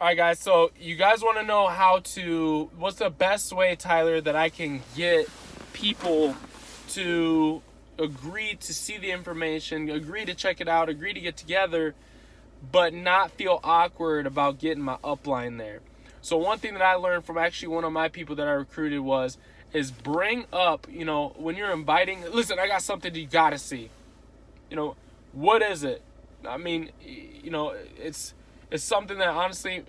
All right, guys. So you guys want to know what's the best way, Tyler, that I can get people to agree to see the information, agree to check it out, agree to get together, but not feel awkward about getting my upline there. So one thing that I learned from actually one of my people that I recruited is bring up, when you're inviting, listen, I got something you got to see. What is it? I mean, it's something that honestly,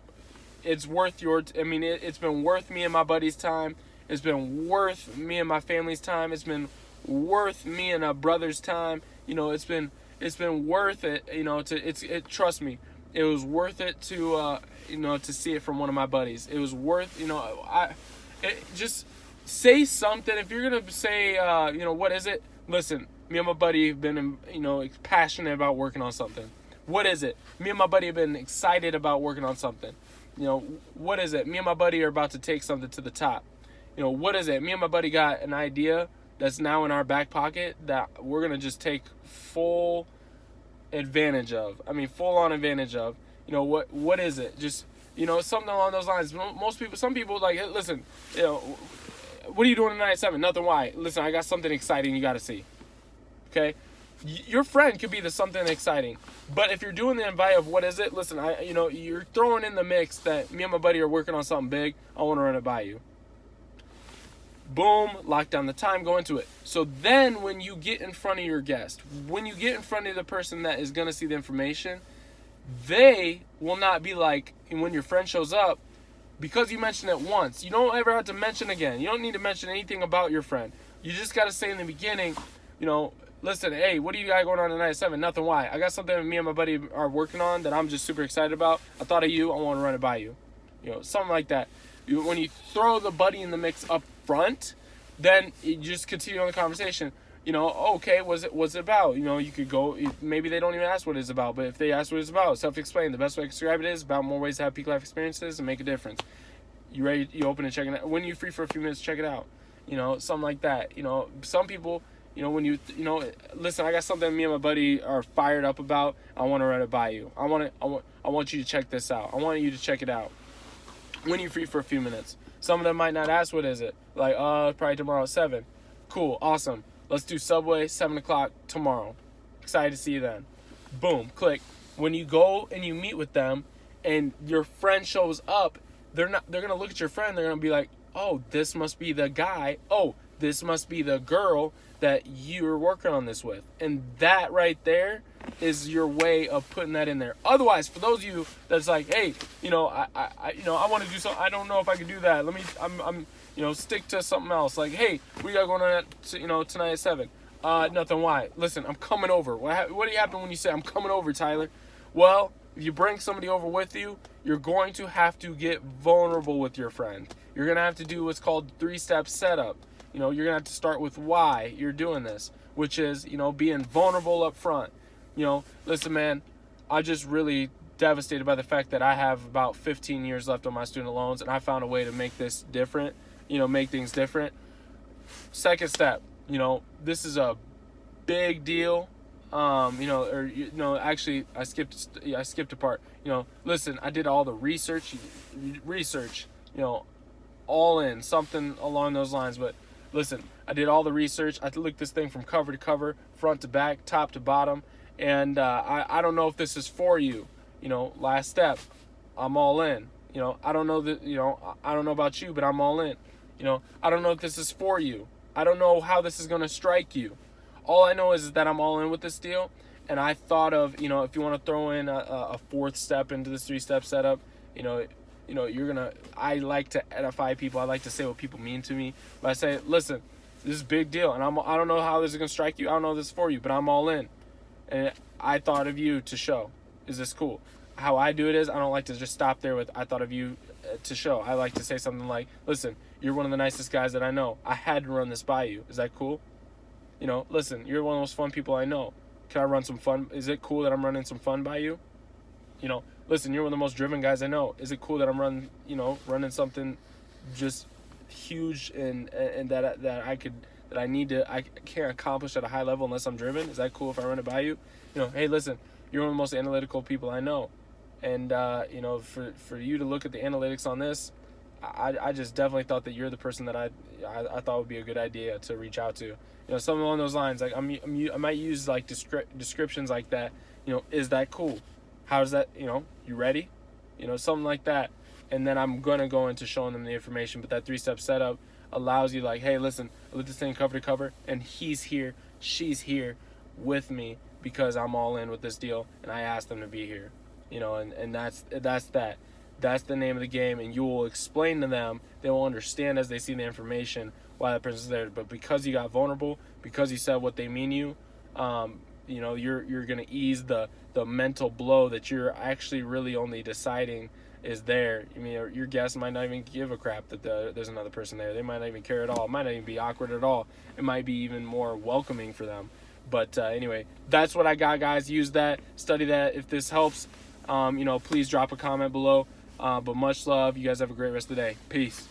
it's worth it's been worth me and my buddy's time. It's been worth me and my family's time. It's been worth me and a brother's time. It's been worth it. Trust me, it was worth it to see it from one of my buddies. It was worth, just say something. If you're gonna say, what is it? Listen, me and my buddy have been, passionate about working on something. What is it? Me and my buddy have been excited about working on something. What is it? Me and my buddy are about to take something to the top. What is it? Me and my buddy got an idea that's now in our back pocket that we're going to just take full advantage of. Full on advantage of. What is it? Just, something along those lines. Some people like, hey, listen, what are you doing tonight at 7? Nothing. Why? Listen, I got something exciting you got to see. Okay? Your friend could be the something exciting, but if you're doing the invite of what is it, listen, you're throwing in the mix that me and my buddy are working on something big. I want to run it by you. Boom, lock down the time, go into it. So then when you get in front of your guest, when you get in front of the person that is going to see the information, they will not be like, and when your friend shows up, because you mentioned it once, you don't ever have to mention again. You don't need to mention anything about your friend. You just got to say in the beginning, listen, hey, what do you got going on tonight at 7? Nothing. Why? I got something me and my buddy are working on that I'm just super excited about. I thought of you. I want to run it by you. Something like that. When you throw the buddy in the mix up front, then you just continue on the conversation. Okay, what's it about? You could go, maybe they don't even ask what it's about, but if they ask what it's about, self-explain. The best way to describe it is about more ways to have peak life experiences and make a difference. You ready? You open and check it out. When you're free for a few minutes, check it out. Something like that. Some people, when listen, I got something me and my buddy are fired up about. I want to run it by you. I want you to check this out. I want you to check it out. When you're free for a few minutes. Some of them might not ask what is it. Like, probably tomorrow at 7. Cool, awesome. Let's do Subway, 7 o'clock tomorrow. Excited to see you then. Boom, click. When you go and you meet with them and your friend shows up, they're gonna look at your friend, they're gonna be like, oh, this must be the guy. Oh, this must be the girl that you're working on this with. And that right there is your way of putting that in there. Otherwise, for those of you that's like, hey, I want to do something. I don't know if I can do that. I'm stick to something else. Like, hey, we got going on at, tonight at 7. Nothing. Why? Listen, I'm coming over. What do you happen when you say I'm coming over, Tyler? Well, if you bring somebody over with you, you're going to have to get vulnerable with your friend. You're going to have to do what's called 3-step setup. You're going to have to start with why you're doing this, which is, being vulnerable up front. Listen, man, I'm just really devastated by the fact that I have about 15 years left on my student loans, and I found a way to make this different, make things different. Second step, this is a big deal. Actually, I skipped a part. Listen, I did all the research, all in, something along those lines, but listen, I did all the research. I looked this thing from cover to cover, front to back, top to bottom, and I don't know if this is for you. Last step, I'm all in. I don't know that. I don't know about you, but I'm all in. I don't know if this is for you. I don't know how this is gonna strike you. All I know is that I'm all in with this deal, and I thought of, if you want to throw in a 4th step into this 3-step setup, I like to edify people. I like to say what people mean to me. But I say, listen, this is a big deal, and I don't know how this is going to strike you. I don't know this is for you, but I'm all in. And I thought of you to show. Is this cool? How I do it is I don't like to just stop there with I thought of you to show. I like to say something like, listen, you're one of the nicest guys that I know. I had to run this by you. Is that cool? Listen, you're one of the most fun people I know. Can I run some fun? Is it cool that I'm running some fun by you? Listen, you're one of the most driven guys I know. Is it cool that I'm running something just huge and that I can't accomplish at a high level unless I'm driven? Is that cool if I run it by you? Hey, listen, you're one of the most analytical people I know. And you know, for you to look at the analytics on this, I just definitely thought that you're the person that I thought would be a good idea to reach out to. You know, something along those lines. Like I might use like descriptions like that. You know, is that cool? How's that? You know, you ready? You know, something like that. And then I'm gonna go into showing them the information. But that 3-step setup allows you, like, hey, listen, I lit this thing cover to cover, and he's here, she's here with me because I'm all in with this deal, and I asked them to be here. You know, and that's that. That's the name of the game, and you will explain to them. They will understand as they see the information why that person's there. But because you got vulnerable, because you said what they mean you know, you're gonna ease the mental blow that you're actually really only deciding is there. I mean, your guest might not even give a crap that there's another person there. They might not even care at all. It might not even be awkward at all. It might be even more welcoming for them. But anyway, that's what I got, guys. Use that, study that. If this helps, you know, please drop a comment below. But much love. You guys have a great rest of the day. Peace.